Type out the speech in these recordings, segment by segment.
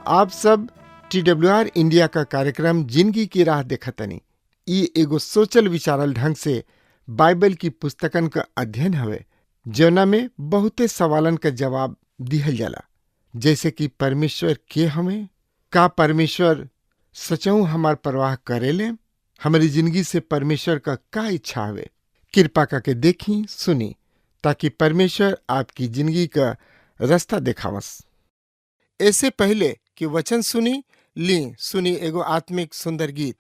आप सब TWR India का कार्यक्रम जिंदगी की राह देखतनी। ई एगो सोचल विचारल ढंग से बाइबल की पुस्तकन का अध्ययन हवे, जौना में बहुते सवालन का जवाब दिहल जाला, जैसे कि परमेश्वर के हमें, का परमेश्वर सचऊ हमार परवाह करेले, हमारी जिंदगी से परमेश्वर का इच्छा हवे। कृपा करके देखी सुनी, ताकि परमेश्वर आपकी जिंदगी का रास्ता दिखावस। ऐसे पहले कि वचन सुनी एगो आत्मिक सुंदर गीत।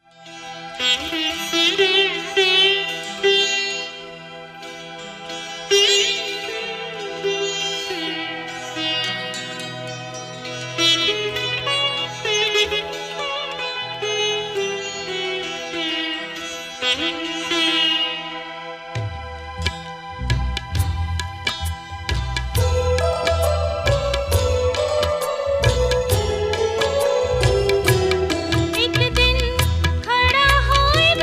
एक दिन खड़ा होए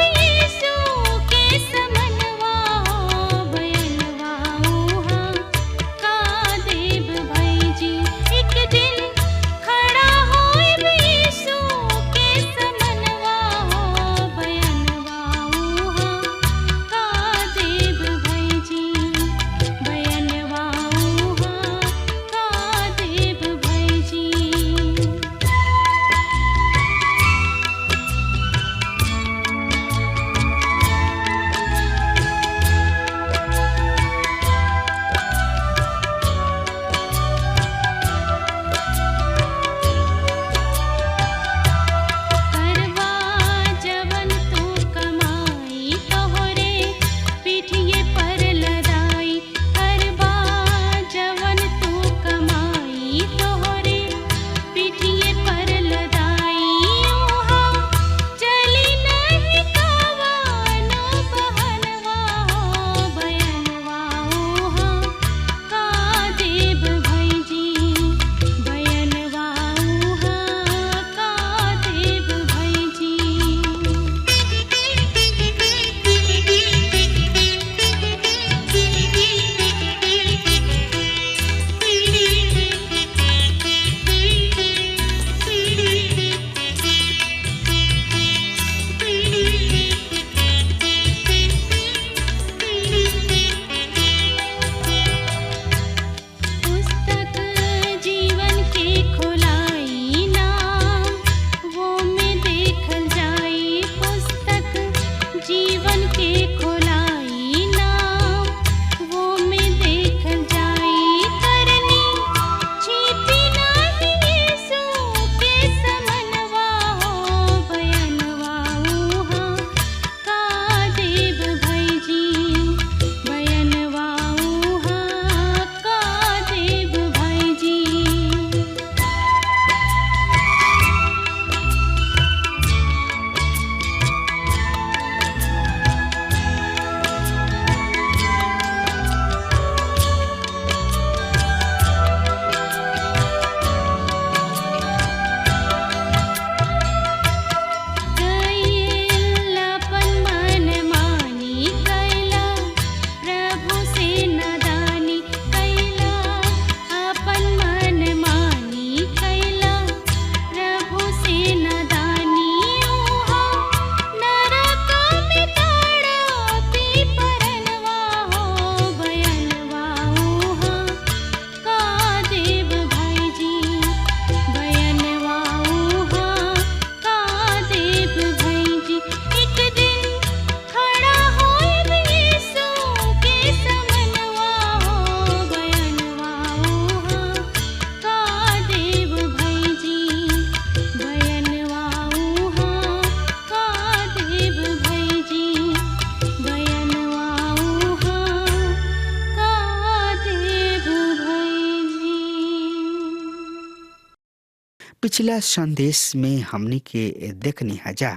पिछला संदेश में हमनी के देखनी हजा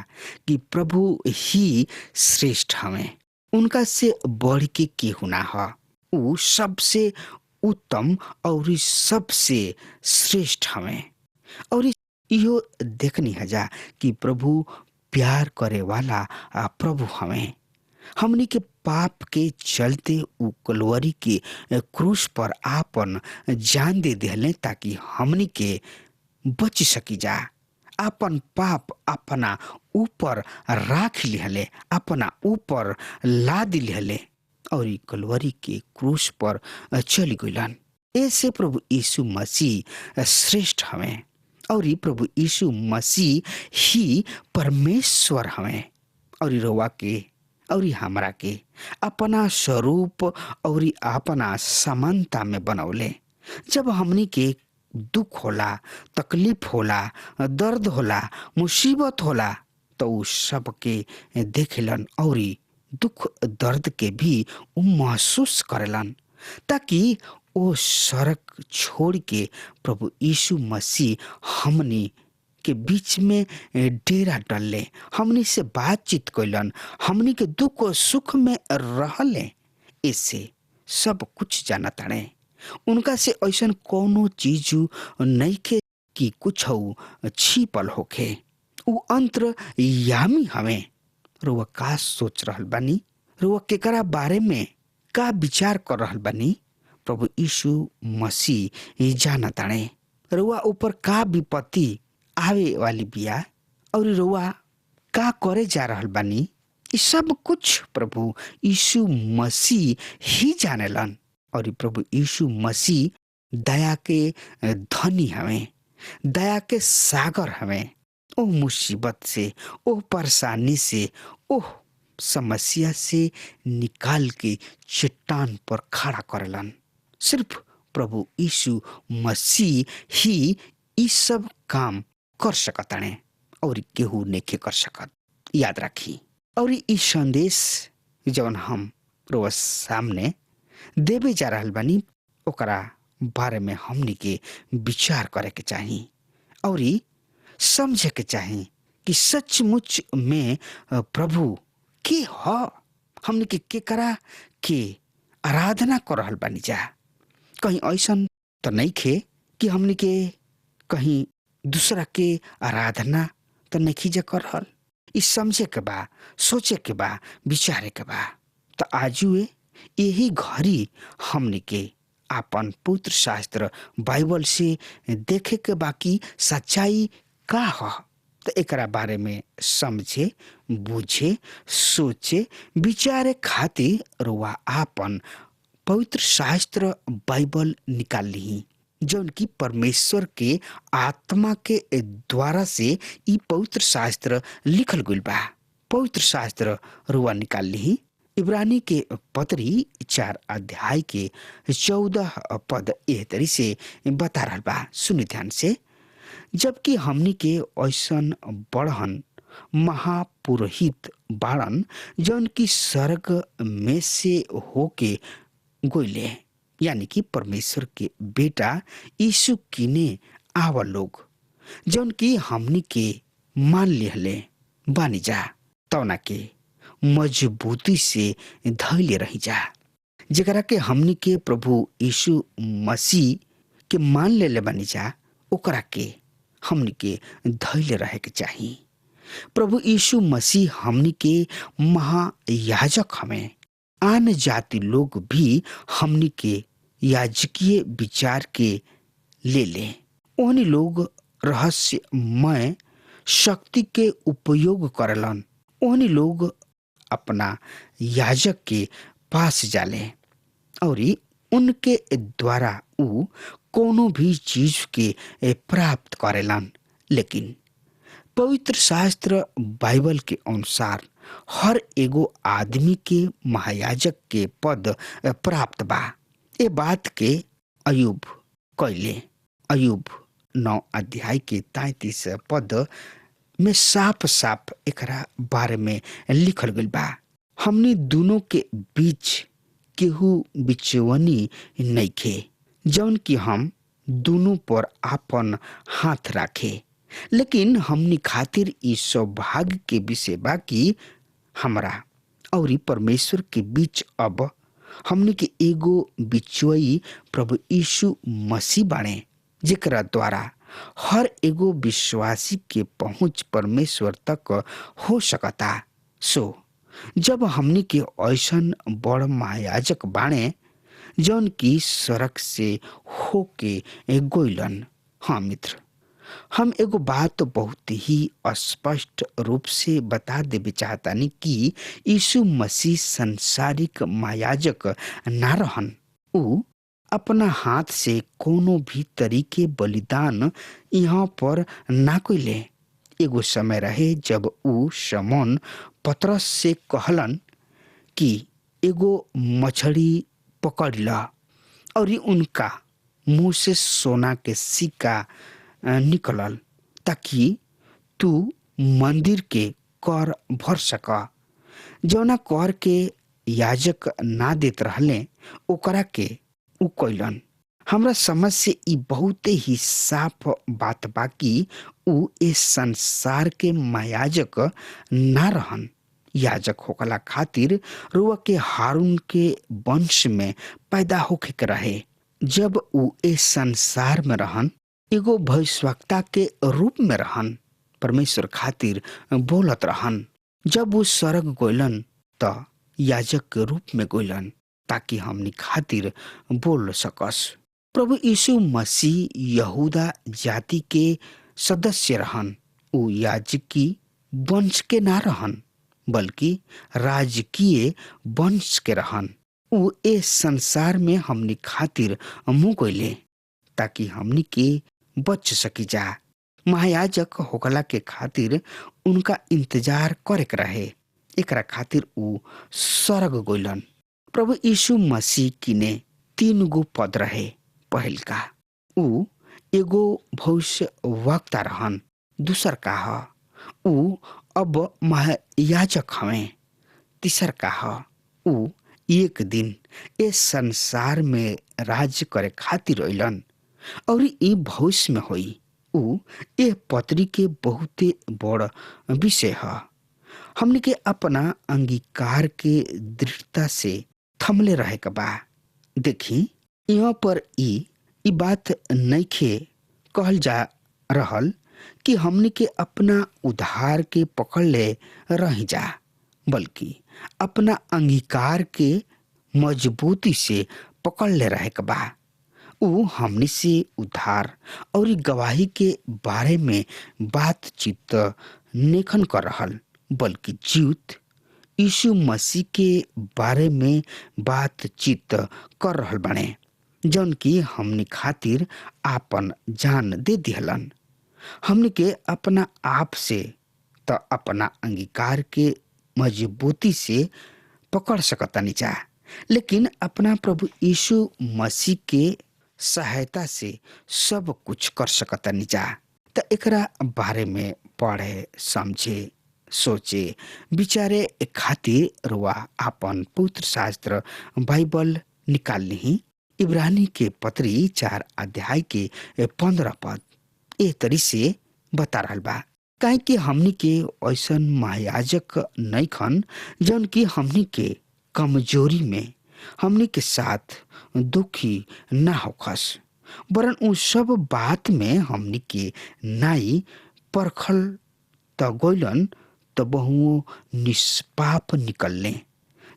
कि प्रभु ही श्रेष्ठ हमें, उनका से बढ़ के केहू ना ह। ऊ सबसे उत्तम और सबसे श्रेष्ठ हमें। और इहो देखनी हजा कि प्रभु प्यार करे वाला प्रभु हमें। हमनी के पाप के चलते ऊ कलवरी के क्रूस पर आपन जान दे दिले ताकि हमनी के बच सकी जा। आपन पाप अपना ऊपर राख लिहले, अपना ऊपर लाद लिहले और कलवरी के क्रूस पर चली गइलन। ऐसे प्रभु यीशु मसीह श्रेष्ठ हमें और प्रभु यीशु मसीह ही परमेश्वर हमें और रवा के और हमरा के अपना स्वरूप और अपना समानता में बनौले। जब हमनी के दुख होला, तकलीफ होला, दर्द होला, मुसीबत होला तो उ सब के देखेलन और दुख दर्द के भी उ महसूस करेलन, ताकि ओ सड़क छोड़ के प्रभु यीशु मसीह हमनी के बीच में डेरा डलले, हमनी से बातचीत कैलन, हमनी के दुख और सुख में रहले। इससे सब कुछ जाना ताड़े। उनका से ऐसन कोनो चीज नहीं के कि कुछ छिपल होखे। उ अंतर यामी हमें। रुआ का सोच रहल बानी, रुआ केकरा बारे में का विचार कर रहल बानी, प्रभु यीशु मसीह जाना ताड़े। रुआ ऊपर का विपत्ति आवे वाली बिया और रुआ का करे जा रहल बानी, ये सब कुछ प्रभु यीशु मसीह ही जानेलन। और प्रभु यीशु मसीह दया के धनी हमें, दया के सागर हमें। ओ मुसीबत से, ओ परेशानी से, ओ समस्या से निकाल के चट्टान पर खड़ा करेलन। सिर्फ प्रभु यीशु मसीह ही ये सब काम कर सकताने और केहू नेके कर सकत। याद रखी। और ई संदेश जवन हम रोज सामने देवे जा रहल बानी, ओकरा बारे में हमनी के विचार करे के चाही और समझे के चाही कि सचमुच में प्रभु के ह। हमनी के केकरा के आराधना कर रहल बानी जा। कहीं ऐसन तो नहीं खे कि हमनी के कहीं दूसरा के आराधना तो नहीं जा कर रहल। इस समझे के बा, सोचे के बा, विचारे के बा। तो आजुए यही घड़ी हमनी के आपन पुत्र शास्त्र बाइबल से देखे के बाकी सच्चाई का ह। तो एकरा बारे में समझे, बुझे, सोचे, विचारे खातिर रुआ आपन पवित्र शास्त्र बाइबल निकाल ली, जौन की परमेश्वर के आत्मा के द्वारा से ई पवित्र शास्त्र लिखल गइल बा। पवित्र शास्त्र रुआ निकाल ली। इब्रानी के पत्री 4 अध्याय के 14 पद एह तरी से बता रहल बा। सुनि ध्यान से। जबकि हमनी के ऐसन बढ़न महापुरोहित बाड़न जौन की स्वर्ग में से होके गोइले, यानी कि परमेश्वर के बेटा यीशु किने आवा लोग, जौन की हमनी के मान लिहले बानी जा, तौना के मजबूती से धैले रही जा। जेकरा के हमनी के प्रभु यीशु मसीह के मान लेले बानी जा, ओकरा के हमनी के धैले रहे के चाही। प्रभु यीशु मसीह हमनी के महायाजक हमें। आन जाति लोग भी हमनी के याजकीय विचार के ले ले। ओहनी लोग रहस्यमय शक्ति के उपयोग करलन। ओहनी लोग अपना याजक के पास जाले और उनके द्वारा उ कोनो भी चीज के प्राप्त करेलन। लेकिन पवित्र शास्त्र बाइबल के अनुसार हर एगो आदमी के महायाजक के पद प्राप्त बा। ए बात के अयूब कैले। अयूब 9 अध्याय के 33 पद में साफ साफ एकरा बारे में लिखल गइल बा। हमनी दोनों के बीच केहू बिचवनी नइखे, जौन कि हम दोनों पर आपन हाथ राखे। लेकिन हमनी खातिर ई सौभाग्य के विषय बा कि हमरा और परमेश्वर के बीच अब हमनी के एगो बिचवई प्रभु यीशु मसीह बाणे, जेकरा द्वारा हर एगो विश्वासी के पहुंच परमेश्वर तक हो सकता। सो जब हमनी के ऐसन बड़ महायाजक बाणे जौन की सड़क से होके गोइलन। हाँ मित्र, हम एगो बात बहुत ही स्पष्ट रूप से बता देवे चाहतानी कि यीशु मसीह संसारिक महायाजक ना रहन। ऊ अपना हाथ से कोनो भी तरीके बलिदान यहाँ पर ना कोइले। एगो समय रहे जब ऊ शमौन पतरस से कहलन कि एगो मछली पकड़ ला, और उनका मुंह से सोना के सिक्का निकलल ताकि तू मंदिर के कर भर सका। जौना कर के याजक ना देत रहले ओकरा के उ कैलन। हमरा समझ से ई बहुत ही साफ बात बा कि उ इस संसार के महायाजक ना रहन। याजक होकला खातिर रुआ के हारून के वंश में पैदा होके के रहे। जब उ इस संसार में रहन, एगो भविष्यवक्ता के रूप में रहन, परमेश्वर खातिर बोलत रहन। जब वो स्वर्ग गोइलन त याजक के रूप में गोइलन ताकि हमनी खातिर बोल सकस। प्रभु यीशु मसीह यहूदा जाति के सदस्य रहन। उ याजकी वंश के ना रहन बल्कि राजकीय वंश के रहन। उ इस संसार में हमनी खातिर मुँह गोइले ताकि हमनी के बच सकी जा। महायाजक होकला के खातिर उनका इंतजार करे के रहे। एकरा खातिर उ स्वर्ग गोइलन। प्रभु यीशु मसीह किने 3 गो पद रहे। पहल का उ एगो भविष्य वक्ता रहन। दूसर का ह उ अब महायाजक हवे। तीसर का ह उ एक दिन इस संसार में राज्य करे खातिर अइलन और ई भविष्य में होई। उ ए पत्री के बहुते बड़ विषय है। हमने के अपना अंगीकार के दृढ़ता से थमले रहे के बा। देखी यहाँ पर ई बात नइखे कहल जा रहल कि हमने के अपना उधार के पकड़ ले रह जा, बल्कि अपना अंगीकार के मजबूती से पकड़ ले रहे के बा। उ हमने से उधार और गवाही के बारे में बातचीत नेखन कर रहल, बल्कि जीवित यीशु मसीह के बारे में बातचीत कर रहल बने, जौन की हमने खातिर आपन जान दे दिहलन। हमने के अपना आप से तो अपना अंगीकार के मजबूती से पकड़ सकतानी जा, लेकिन अपना प्रभु यीशु मसीह के सहायता से सब कुछ कर सकतानी जा। त एकरा बारे में पढ़े, समझे, सोचे, विचारे खातिर रुआ आपन पुत्र शास्त्र बाइबल निकाल ली। इब्रानी के पत्री 4 अध्याय के 15 पद ए तरी से बता रहल बा। काहे कि हमनी के ऐसन महायाजक नइखन जौन की हमनी के कमजोरी में हमनी के साथ दुखी ना होखस, वरन उ सब बात में हमनी के नाई परखल त गोइलन त बहुओं निष्पाप निकलने।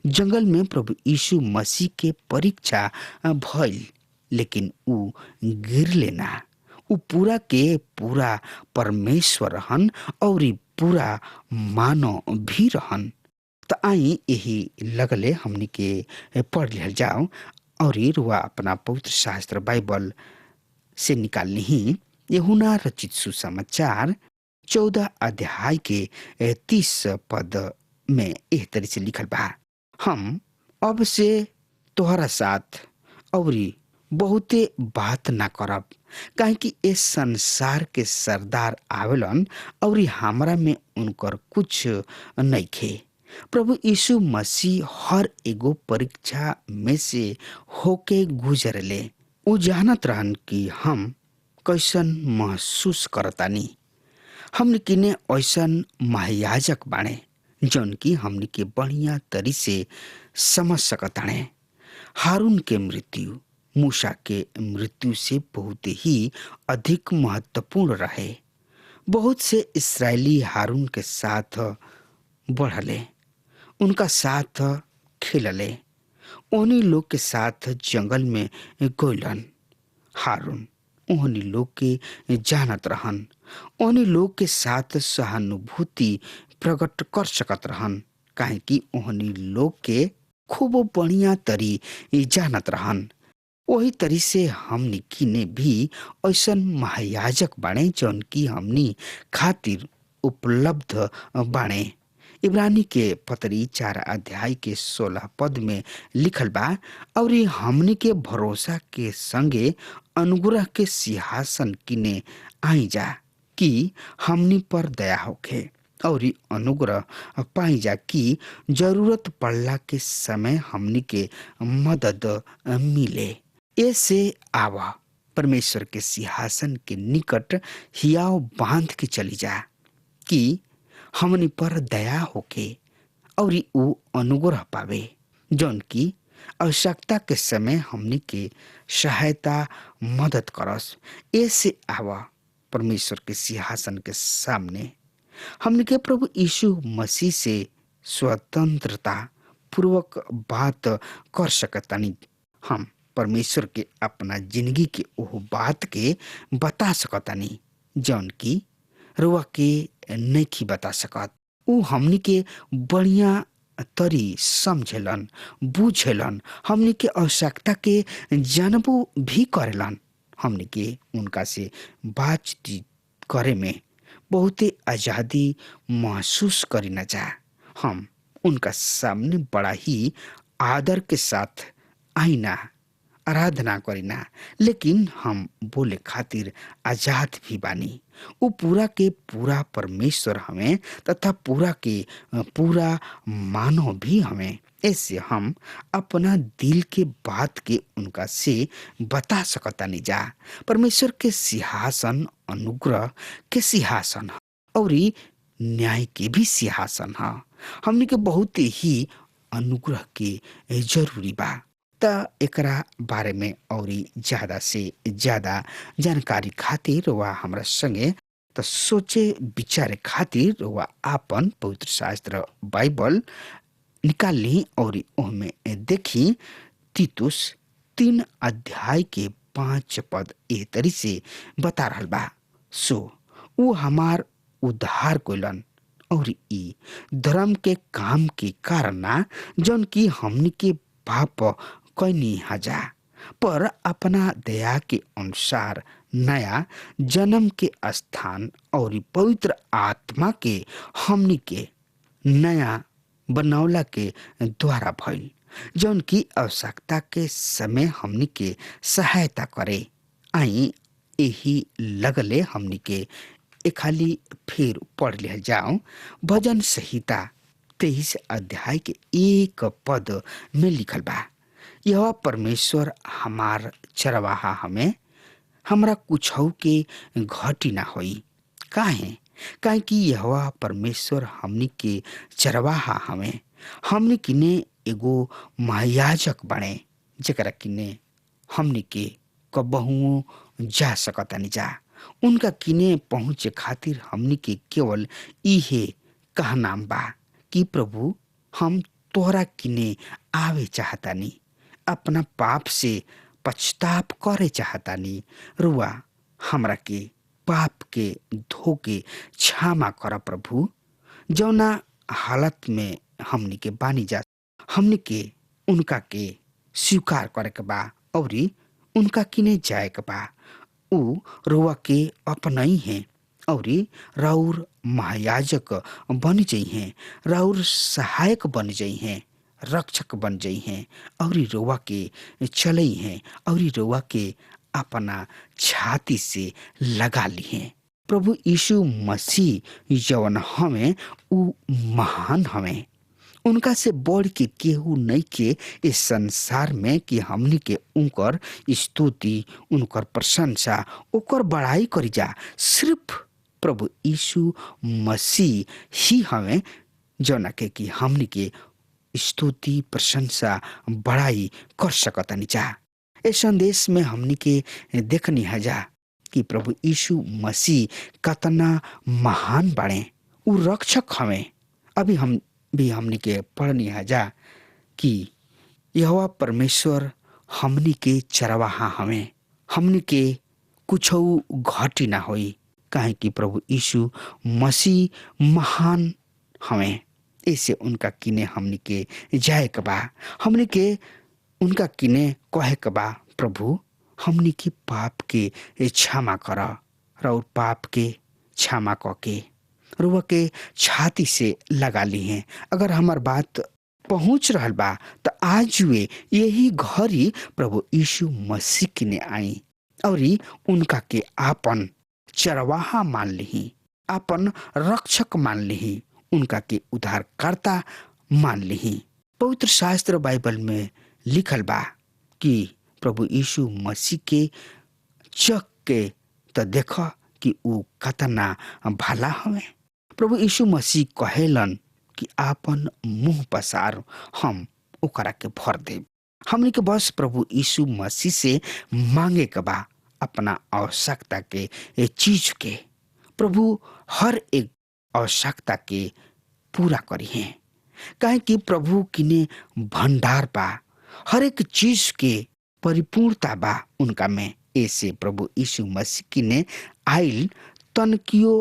जंगल में प्रभु यीशु मसीह के परीक्षा भइल, लेकिन उ गिरले ना। उ पूरा के पूरा परमेश्वर रहन और पूरा मानव भी रहन। त आई यही लगले हमनी के पढ़ लिहल जाओ और रुआ अपना पवित्र शास्त्र बाइबल से निकाल ली। यूहन्ना रचित सुसमाचार 14 अध्याय के 30 पद में एह तरह से लिखल बा, हम अब से तोहरा साथ और बहुते बात ना करब, काहे कि इस संसार के सरदार आवेलन और हमरा में उनकर कुछ नइखे। प्रभु यीशु मसीह हर एगो परीक्षा में से होके गुजरले, वो जानत रहन कि हम कैसन महसूस करतानी। हमने किने ऐसन महायाजक बाणे जौन की हमने के बढ़िया तरी से समझ सकताणे। हारून के मृत्यु मूसा के मृत्यु से बहुत ही अधिक महत्वपूर्ण रहे। बहुत से इस्राएली हारून के साथ बढ़ले, उनका साथ खेलले, उन्हीं लोग के साथ जंगल में गोलन। हारून उन्हीं लोग के जानत रहन, उन्हीं लोग के साथ सहानुभूति प्रकट कर सकत रहन, काहे कि उन्हीं लोग के खूब बढ़िया तरी जानत रहन। वही तरी से हमनी किने भी ऐसन महायाजक बाणे जौन की हमनी खातिर उपलब्ध बाणे। इब्रानी के पत्री 4 अध्याय के 16 पद में लिखल बा, और हमनी के भरोसा के संगे अनुग्रह के सिंहासन किने आई जा कि हमनी पर दया होखे और अनुग्रह पाई जा कि जरूरत पड़ला के समय हमनी के मदद मिले। ऐसे आवा परमेश्वर के सिंहासन के निकट हियाव बांध के चली जा कि हमनी पर दया होके और ऊ अनुग्रह पावे, जौन की आवश्यकता के समय हमनी के सहायता मदद करस। ऐसे आवा परमेश्वर के सिंहासन के सामने हमनी के प्रभु यीशु मसीह से स्वतंत्रता पूर्वक बात कर सकतानी। हम परमेश्वर के अपना जिंदगी के ओह बात के बता सकतानी जौन की रुआ के नहीं बता सकत। ऊ हमनी के बढ़िया तरी समझेलन, बुझेलन, हमनी के आवश्यकता के जानबो भी करेलन। हमनी के उनका से बातचीत करे में बहुते आजादी महसूस करी न जा। हम उनका सामने बड़ा ही आदर के साथ आईना आराधना करीना, लेकिन हम बोले खातिर आजाद भी बानी। वो पूरा के पूरा परमेश्वर हमें तथा पूरा के पूरा मानव भी हमें। ऐसे हम अपना दिल के बात के उनका से बता सकता नहीं जा। परमेश्वर के सिंहासन अनुग्रह के सिंहासन और न्याय के भी सिंहासन है। हमने के बहुत ही अनुग्रह के जरूरी बा। त एकरा बारे में और ज्यादा से ज्यादा जानकारी खातिर वा हमरा संगे त सोचे विचारे खातिर वा आपन पवित्र शास्त्र बाइबल निकाल ली और ओहमे देखी तीतुस 3 अध्याय के 5 पद ए तरी से बता रहल बा। सो ऊ हमार उद्धार कोलन और ई धर्म के काम के कारण ना जौन की हमनी के पाप कैनी हजा, पर अपना दया के अनुसार नया जन्म के स्थान और पवित्र आत्मा के हमनी के नया बनौला के द्वारा भइल, जौन की आवश्यकता के समय हमनी के सहायता करे। आई यही लगले हमनी के खाली फिर पढ़ लिया जाओ। भजन संहिता 23 अध्याय के 1 पद में लिखल बा, यह परमेश्वर हमार चरवाहा हमें हमरा कुछौ के घटी ना होई। काहे कि यह परमेश्वर हमनी के चरवाहा हमें। हमनी किने एगो महायाजक बने जकरा किने हमनी के कबहुओ जा सकतानी जा। उनका किने पहुँचे खातिर हमनी के केवल इहे कहनाम बा कि प्रभु हम तोहरा किने आवे चाहतानी, अपना पाप से पछताप करे चाहतानी। रुआ हमरा के पाप के धोके क्षमा कर प्रभु। जौना हालत में हमनी के बानी जा, हमनी के उनका के स्वीकार करे के बा और उनका किने जाए के बा। ऊ रुआ के अपना ही है और राउर महायाजक बन जाइ हैं, राउर सहायक बन जाइ हैं, रक्षक बन जाइ हैं और रोवा के चलई हैं और रोवा के अपना छाती से लगा ली हैं। प्रभु यीशु मसीह जवन हमें ऊ महान हमें, उनका से बढ़ के केहू नहीं के इस संसार में कि हमनी के उनकर स्तुति, उनकर प्रशंसा, ओकर बड़ाई करी जा। सिर्फ प्रभु यीशु मसीह ही हमें जौना के कि हमनी के स्तुति, प्रशंसा, बड़ाई कर सकतनी जा। इस संदेश में हमनी के देखनी है जा कि प्रभु यीशु मसीह कतना महान बाड़े, उ रक्षक हमें। अभी हम भी हमनी के पढ़नी है जा कि यहोवा परमेश्वर हमनी के चरवाहा हमें, हमनी के कुछ घटी ना होई, काहे कि प्रभु यीशु मसीह महान हमें। ऐसे उनका किने हमनी के जाए के बा, हमनी के उनका किने कहे के बा, प्रभु हमनी के पाप के क्षमा कर, और पाप के क्षमा करके रुआ के छाती से लगा ली है। अगर हमार बात पहुंच रहल बा तो आज वे यही घड़ी प्रभु यीशु मसीह किने आई और उनका के आपन चरवाहा मान ली, आपन रक्षक मान ली, उनका के उद्धारकर्ता मान ली। पवित्र शास्त्र बाइबल में लिखल बा कि प्रभु यीशु मसीह के चक के तो देख कि ऊ कतना भला हवे। प्रभु यीशु मसीह कहेलन कि आपन मुंह पसार, हम ओकरा के भर देब। हमनी के बस प्रभु यीशु मसीह से मांगे के बा अपना आवश्यकता के ये चीज के। प्रभु हर एक आवश्यकता के पूरा करी है, काहे कि प्रभु किने भंडार बा, हर एक चीज के परिपूर्णता बा उनका में। ऐसे प्रभु यीशु मसीह किने आइल तनकियो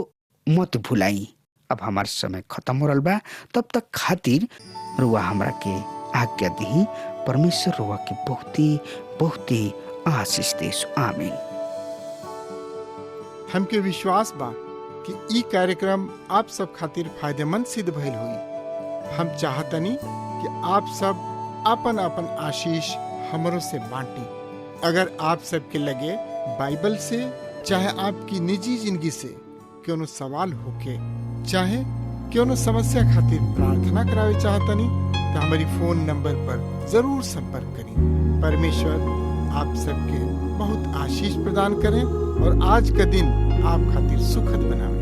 मत भुलाई। अब हमार समय खत्म हो रहा बा, तब तक खातिर रुआ हमरा के आज्ञा दी। परमेश्वर रुआ के बहुत ही आशीष देस। आमीन। हमके विश्वास बा कि ई कार्यक्रम आप सब खातिर फायदेमंद सिद्ध भइल हुई। हम चाहतनी कि आप सब अपन अपन आशीष हमरों से बांटी। अगर आप सबके लगे बाइबल से चाहे आपकी निजी जिंदगी से क्यों सवाल होके, चाहे क्यों समस्या खातिर प्रार्थना करावे चाहतनी तो हमारी फोन नंबर पर जरूर संपर्क करें। परमेश्वर आप सबके बहुत आशीष प्रदान करें और आज का दिन आप खातिर सुखद बनावे।